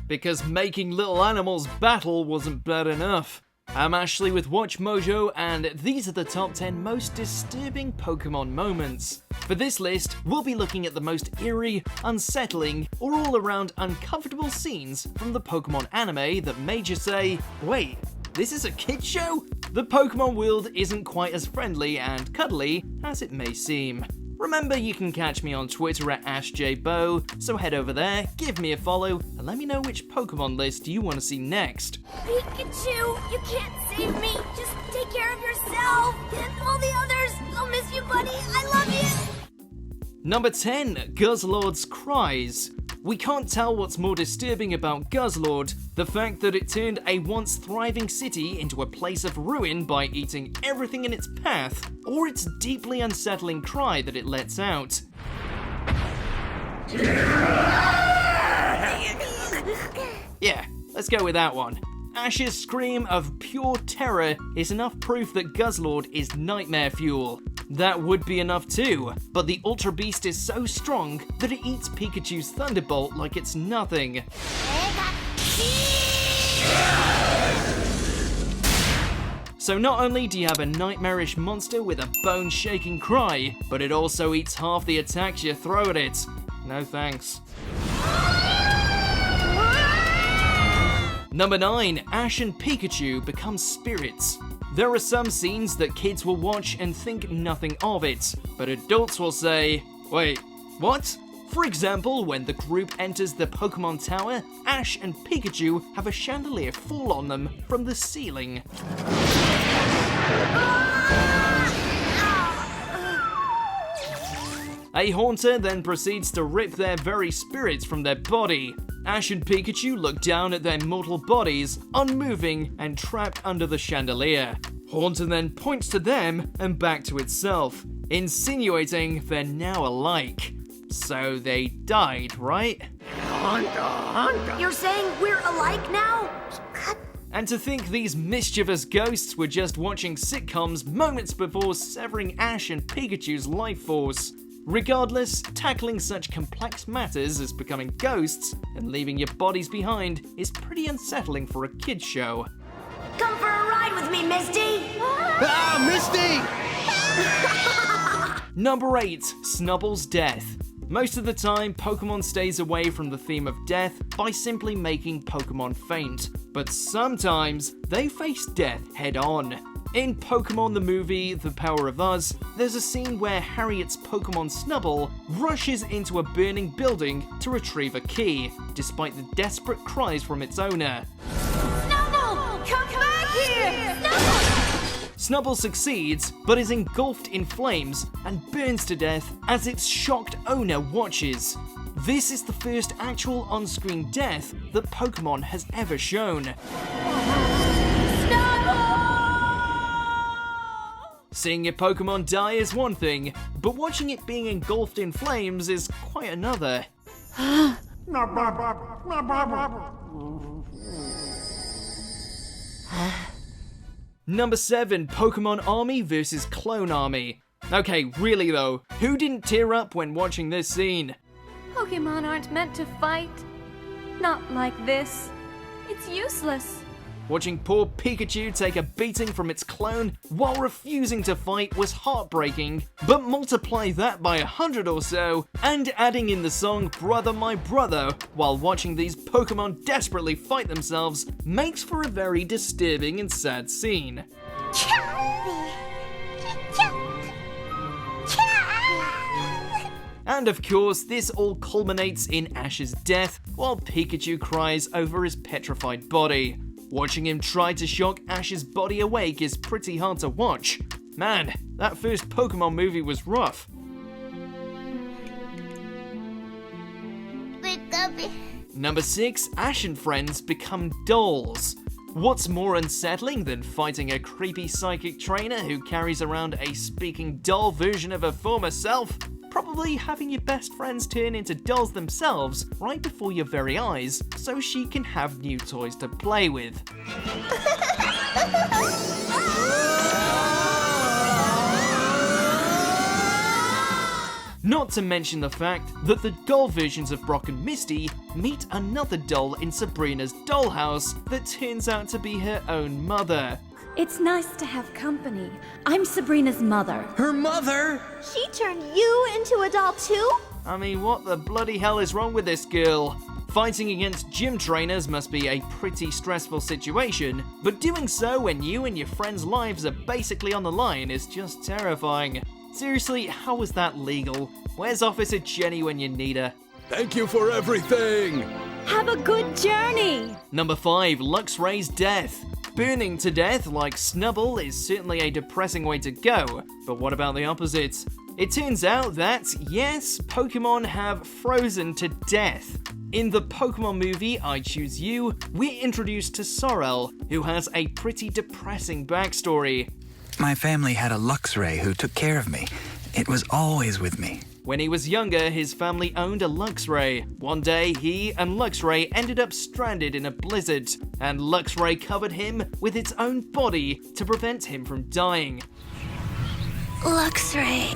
because making little animals battle wasn't bad enough. I'm Ashley with WatchMojo, and these are the top 10 most disturbing Pokemon moments. For this list, we'll be looking at the most eerie, unsettling, or all-around uncomfortable scenes from the Pokemon anime that made you say, wait, this is a kid's show? The Pokemon world isn't quite as friendly and cuddly as it may seem. Remember, you can catch me on Twitter at AshJBo, so head over there, give me a follow, and let me know which Pokemon list you want to see next. Pikachu, you can't save me. Just take care of yourself. And all the others, I'll miss you, buddy. I love you. Number 10, Guzzlord's Cries. We can't tell what's more disturbing about Guzzlord, the fact that it turned a once thriving city into a place of ruin by eating everything in its path, or its deeply unsettling cry that it lets out. Yeah, let's go with that one. Ash's scream of pure terror is enough proof that Guzzlord is nightmare fuel. That would be enough too, but the Ultra Beast is so strong that it eats Pikachu's Thunderbolt like it's nothing. So not only do you have a nightmarish monster with a bone-shaking cry, but it also eats half the attacks you throw at it. No thanks. Number 9, Ash and Pikachu Become Spirits. There are some scenes that kids will watch and think nothing of it, but adults will say, wait, what? For example, when the group enters the Pokemon Tower, Ash and Pikachu have a chandelier fall on them from the ceiling. A Haunter then proceeds to rip their very spirits from their body. Ash and Pikachu look down at their mortal bodies, unmoving and trapped under the chandelier. Haunter then points to them and back to itself, insinuating they're now alike. So they died, right? You're saying we're alike now? And to think these mischievous ghosts were just watching sitcoms moments before severing Ash and Pikachu's life force. Regardless, tackling such complex matters as becoming ghosts and leaving your bodies behind is pretty unsettling for a kid's show. Come for a ride with me, Misty! Ah, Misty! Number 8, Snubbull's Death. Most of the time, Pokemon stays away from the theme of death by simply making Pokemon faint, but sometimes they face death head on. In Pokemon the movie, The Power of Us, there's a scene where Harriet's Pokemon Snubbull rushes into a burning building to retrieve a key, despite the desperate cries from its owner. Snubbull! Come back here! Snubbull! Snubbull succeeds, but is engulfed in flames and burns to death as its shocked owner watches. This is the first actual on-screen death that Pokemon has ever shown. Seeing your Pokemon die is one thing, but watching it being engulfed in flames is quite another. Number 7, Pokémon Army vs Clone Army. Okay, really though, who didn't tear up when watching this scene? Pokemon aren't meant to fight. Not like this. It's useless. Watching poor Pikachu take a beating from its clone while refusing to fight was heartbreaking, but multiply that by 100 or so, and adding in the song Brother My Brother while watching these Pokemon desperately fight themselves makes for a very disturbing and sad scene. And of course, this all culminates in Ash's death while Pikachu cries over his petrified body. Watching him try to shock Ash's body awake is pretty hard to watch. Man, that first Pokemon movie was rough. Number 6, Ash and friends become dolls. What's more unsettling than fighting a creepy psychic trainer who carries around a speaking doll version of her former self? Probably having your best friends turn into dolls themselves right before your very eyes so she can have new toys to play with. Not to mention the fact that the doll versions of Brock and Misty meet another doll in Sabrina's dollhouse that turns out to be her own mother. It's nice to have company. I'm Sabrina's mother. Her mother? She turned you into a doll too? I mean, what the bloody hell is wrong with this girl? Fighting against gym trainers must be a pretty stressful situation, but doing so when you and your friends' lives are basically on the line is just terrifying. Seriously, how was that legal? Where's Officer Jenny when you need her? Thank you for everything! Have a good journey! Number 5, Luxray's death. Burning to death like Snubbull is certainly a depressing way to go, but what about the opposite? It turns out that, yes, Pokemon have frozen to death. In the Pokemon movie I Choose You, we're introduced to Sorrel, who has a pretty depressing backstory. My family had a Luxray who took care of me. It was always with me. When he was younger, his family owned a Luxray. One day, he and Luxray ended up stranded in a blizzard, and Luxray covered him with its own body to prevent him from dying. Luxray.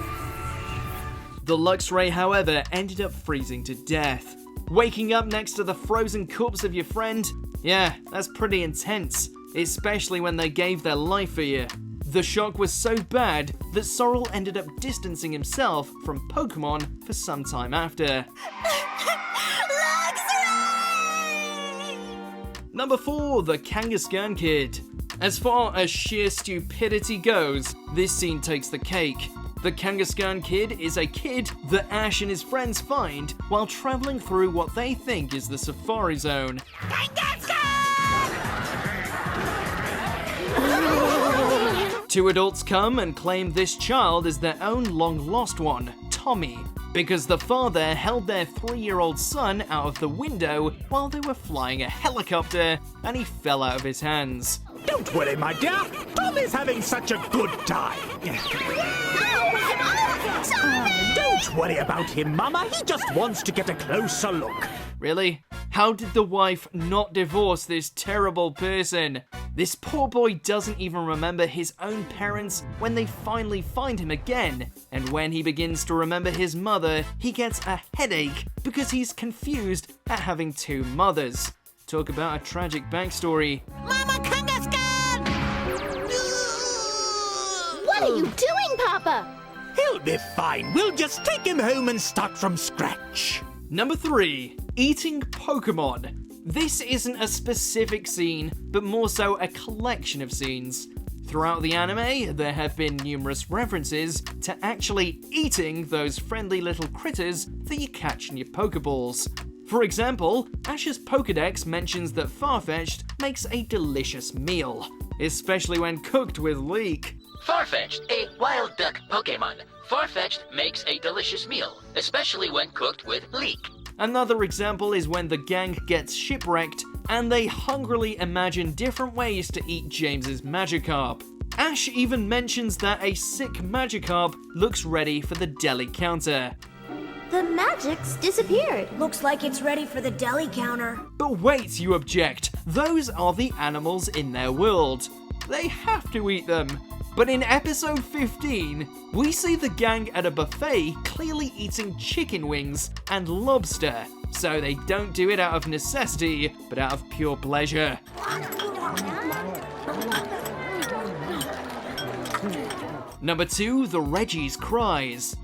The Luxray, however, ended up freezing to death. Waking up next to the frozen corpse of your friend? Yeah, that's pretty intense, especially when they gave their life for you. The shock was so bad that Sorrel ended up distancing himself from Pokemon for some time after. Number 4, the Kangaskhan Kid. As far as sheer stupidity goes, this scene takes the cake. The Kangaskhan Kid is a kid that Ash and his friends find while traveling through what they think is the Safari Zone. Two adults come and claim this child is their own long-lost one, Tommy, because the father held their 3-year-old son out of the window while they were flying a helicopter and he fell out of his hands. Don't worry, my dear. Tommy's having such a good time. Don't worry about him, Mama. He just wants to get a closer look. Really? How did the wife not divorce this terrible person? This poor boy doesn't even remember his own parents when they finally find him again. And when he begins to remember his mother, he gets a headache because he's confused at having 2 mothers. Talk about a tragic backstory. Mama Kangaskhan! What are you doing, Papa? He'll be fine. We'll just take him home and start from scratch. Number 3, Eating Pokémon. This isn't a specific scene, but more so a collection of scenes. Throughout the anime, there have been numerous references to actually eating those friendly little critters that you catch in your Pokeballs. For example, Ash's Pokedex mentions that Farfetch'd makes a delicious meal, especially when cooked with leek. Farfetch'd, a wild duck Pokémon. Farfetch'd makes a delicious meal, especially when cooked with leek. Another example is when the gang gets shipwrecked and they hungrily imagine different ways to eat James's Magikarp. Ash even mentions that a sick Magikarp looks ready for the deli counter. The magic's disappeared. Looks like it's ready for the deli counter. But wait, you object, those are the animals in their world. They have to eat them. But in episode 15, we see the gang at a buffet clearly eating chicken wings and lobster. So they don't do it out of necessity, but out of pure pleasure. Number 2, the Regis Cries.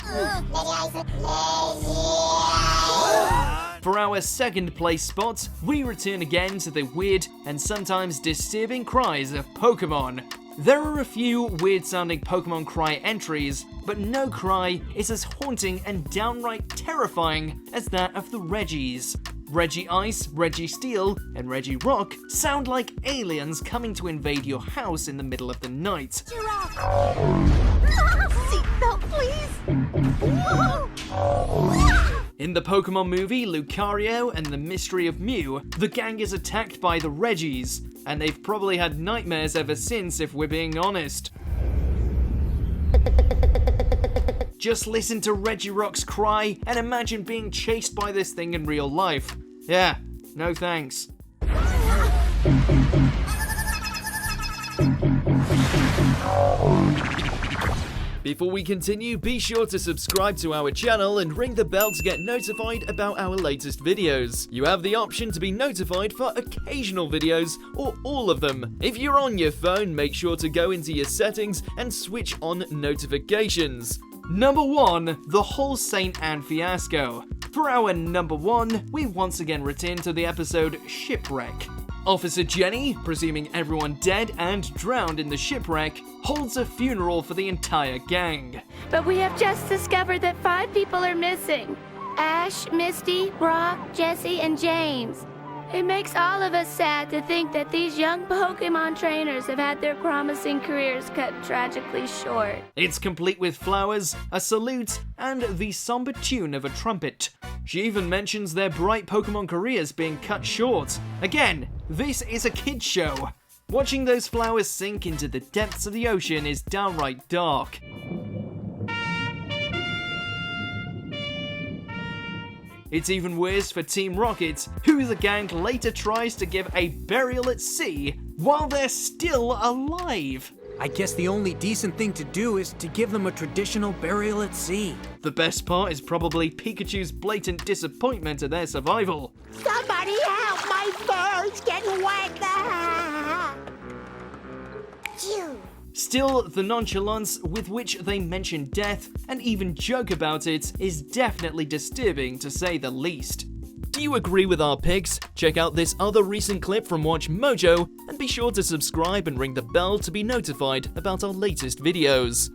For our second place spot, we return again to the weird and sometimes disturbing cries of Pokemon. There are a few weird-sounding Pokemon cry entries, but no cry is as haunting and downright terrifying as that of the Regis. Regice, Registeel, and Regirock sound like aliens coming to invade your house in the middle of the night. Seatbelt, please! In the Pokemon movie Lucario and the Mystery of Mew, the gang is attacked by the Regis, and they've probably had nightmares ever since if we're being honest. Just listen to Regirock's cry and imagine being chased by this thing in real life. Yeah, no thanks. Before we continue, be sure to subscribe to our channel and ring the bell to get notified about our latest videos. You have the option to be notified for occasional videos or all of them. If you're on your phone, make sure to go into your settings and switch on notifications. Number 1. The Whole Saint and Fiasco. For our number 1, we once again return to the episode Shipwreck. Officer Jenny, presuming everyone dead and drowned in the shipwreck, holds a funeral for the entire gang. But we have just discovered that 5 people are missing. Ash, Misty, Brock, Jesse, and James. It makes all of us sad to think that these young Pokémon trainers have had their promising careers cut tragically short. It's complete with flowers, a salute, and the somber tune of a trumpet. She even mentions their bright Pokémon careers being cut short. Again, this is a kid's show. Watching those flowers sink into the depths of the ocean is downright dark. It's even worse for Team Rocket, who the gang later tries to give a burial at sea while they're still alive. I guess the only decent thing to do is to give them a traditional burial at sea. The best part is probably Pikachu's blatant disappointment at their survival. Somebody help! My fur's getting wet! Phew. Still, the nonchalance with which they mention death and even joke about it is definitely disturbing to say the least. Do you agree with our picks? Check out this other recent clip from WatchMojo and be sure to subscribe and ring the bell to be notified about our latest videos.